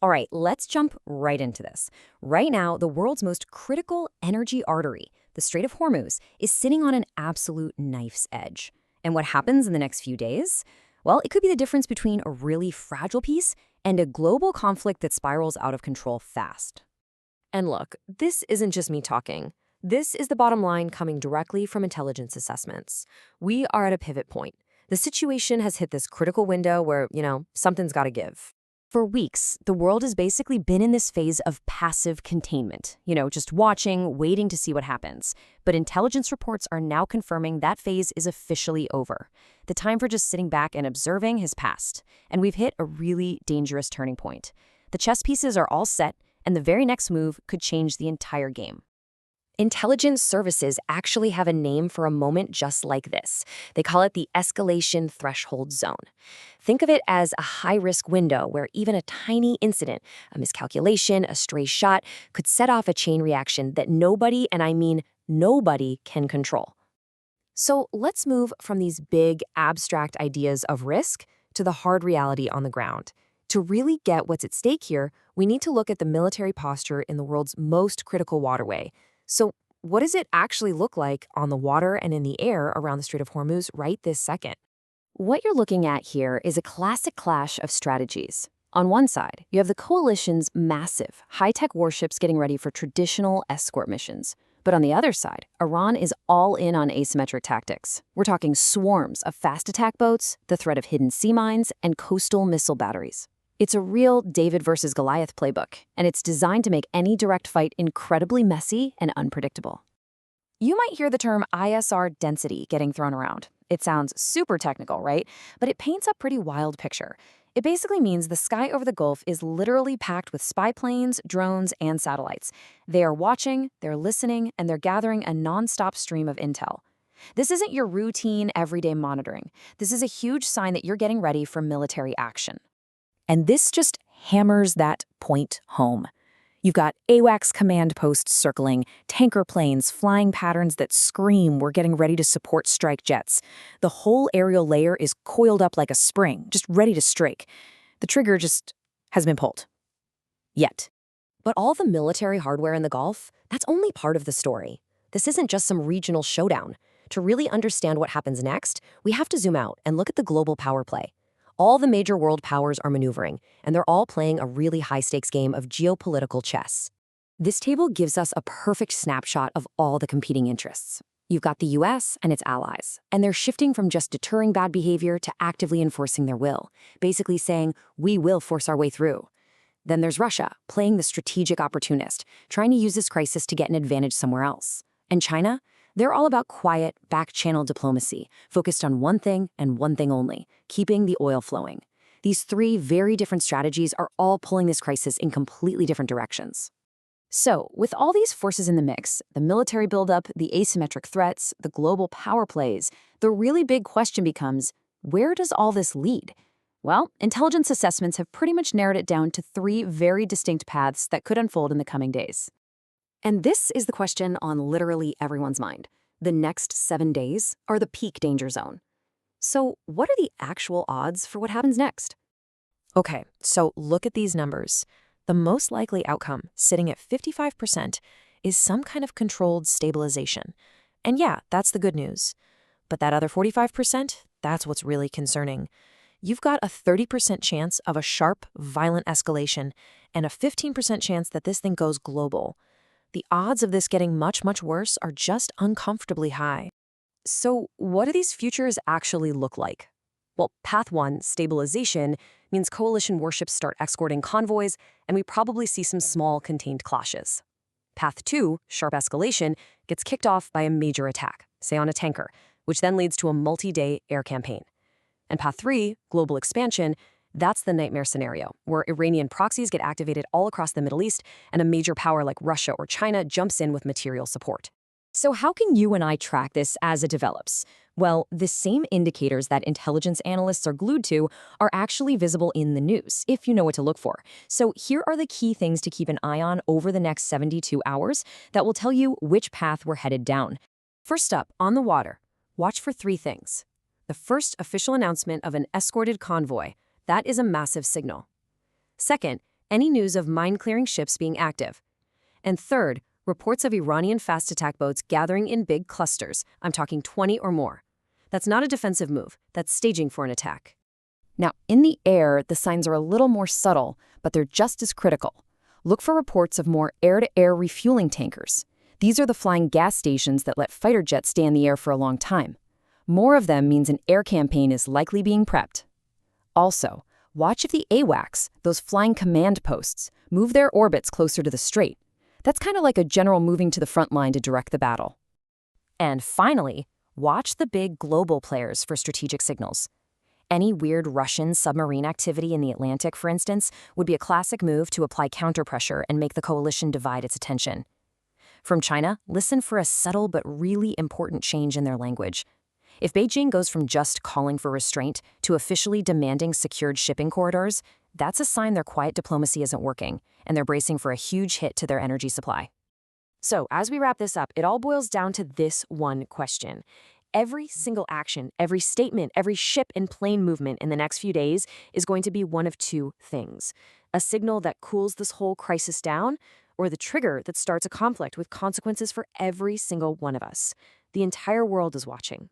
All right, let's jump right into this. Right now, the world's most critical energy artery, the Strait of Hormuz, is sitting on an absolute knife's edge. And what happens in the next few days? Well, it could be the difference between a really fragile peace and a global conflict that spirals out of control fast. And look, this isn't just me talking. This is the bottom line coming directly from intelligence assessments. We are at a pivot point. The situation has hit this critical window where, something's got to give. For weeks, the world has basically been in this phase of passive containment, just watching, waiting to see what happens. But intelligence reports are now confirming that phase is officially over. The time for just sitting back and observing has passed, and we've hit a really dangerous turning point. The chess pieces are all set, and the very next move could change the entire game. Intelligence services actually have a name for a moment just like this. They call it the escalation threshold zone. Think of it as a high-risk window where even a tiny incident, a miscalculation, a stray shot, could set off a chain reaction that nobody, and I mean nobody, can control. So let's move from these big, abstract ideas of risk to the hard reality on the ground. To really get what's at stake here, we need to look at the military posture in the world's most critical waterway. So what does it actually look like on the water and in the air around the Strait of Hormuz right this second? What you're looking at here is a classic clash of strategies. On one side, you have the coalition's massive, high-tech warships getting ready for traditional escort missions. But on the other side, Iran is all in on asymmetric tactics. We're talking swarms of fast attack boats, the threat of hidden sea mines, and coastal missile batteries. It's a real David versus Goliath playbook, and it's designed to make any direct fight incredibly messy and unpredictable. You might hear the term ISR density getting thrown around. It sounds super technical, right? But it paints a pretty wild picture. It basically means the sky over the Gulf is literally packed with spy planes, drones, and satellites. They are watching, they're listening, and they're gathering a nonstop stream of intel. This isn't your routine, everyday monitoring. This is a huge sign that you're getting ready for military action. And this just hammers that point home. You've got AWACS command posts circling, tanker planes, flying patterns that scream we're getting ready to support strike jets. The whole aerial layer is coiled up like a spring, just ready to strike. The trigger just has been pulled. Yet. But all the military hardware in the Gulf, that's only part of the story. This isn't just some regional showdown. To really understand what happens next, we have to zoom out and look at the global power play. All the major world powers are maneuvering, and they're all playing a really high-stakes game of geopolitical chess. This table gives us a perfect snapshot of all the competing interests. You've got the US and its allies, and they're shifting from just deterring bad behavior to actively enforcing their will, basically saying, we will force our way through. Then there's Russia, playing the strategic opportunist, trying to use this crisis to get an advantage somewhere else. And China? They're all about quiet, back-channel diplomacy, focused on one thing and one thing only, keeping the oil flowing. These three very different strategies are all pulling this crisis in completely different directions. So, with all these forces in the mix, the military buildup, the asymmetric threats, the global power plays, the really big question becomes, where does all this lead? Well, intelligence assessments have pretty much narrowed it down to three very distinct paths that could unfold in the coming days. And this is the question on literally everyone's mind. The next 7 days are the peak danger zone. So what are the actual odds for what happens next? Okay, so look at these numbers. The most likely outcome, sitting at 55%, is some kind of controlled stabilization. And yeah, that's the good news. But that other 45%, that's what's really concerning. You've got a 30% chance of a sharp, violent escalation and a 15% chance that this thing goes global. The odds of this getting much, much worse are just uncomfortably high. So what do these futures actually look like? Well, Path 1, stabilization, means coalition warships start escorting convoys, and we probably see some small, contained clashes. Path 2, sharp escalation, gets kicked off by a major attack, say on a tanker, which then leads to a multi-day air campaign. And Path 3, global expansion, that's the nightmare scenario, where Iranian proxies get activated all across the Middle East and a major power like Russia or China jumps in with material support. So how can you and I track this as it develops? Well, the same indicators that intelligence analysts are glued to are actually visible in the news, if you know what to look for. So here are the key things to keep an eye on over the next 72 hours that will tell you which path we're headed down. First up, on the water, watch for three things. The first official announcement of an escorted convoy. That is a massive signal. Second, any news of mine-clearing ships being active. And third, reports of Iranian fast attack boats gathering in big clusters. I'm talking 20 or more. That's not a defensive move. That's staging for an attack. Now, in the air, the signs are a little more subtle, but they're just as critical. Look for reports of more air-to-air refueling tankers. These are the flying gas stations that let fighter jets stay in the air for a long time. More of them means an air campaign is likely being prepped. Also, watch if the AWACS, those flying command posts, move their orbits closer to the strait. That's kind of like a general moving to the front line to direct the battle. And finally, watch the big global players for strategic signals. Any weird Russian submarine activity in the Atlantic, for instance, would be a classic move to apply counterpressure and make the coalition divide its attention. From China, listen for a subtle but really important change in their language. If Beijing goes from just calling for restraint to officially demanding secured shipping corridors, that's a sign their quiet diplomacy isn't working, and they're bracing for a huge hit to their energy supply. So, as we wrap this up, it all boils down to this one question. Every single action, every statement, every ship and plane movement in the next few days is going to be one of two things: a signal that cools this whole crisis down, or the trigger that starts a conflict with consequences for every single one of us. The entire world is watching.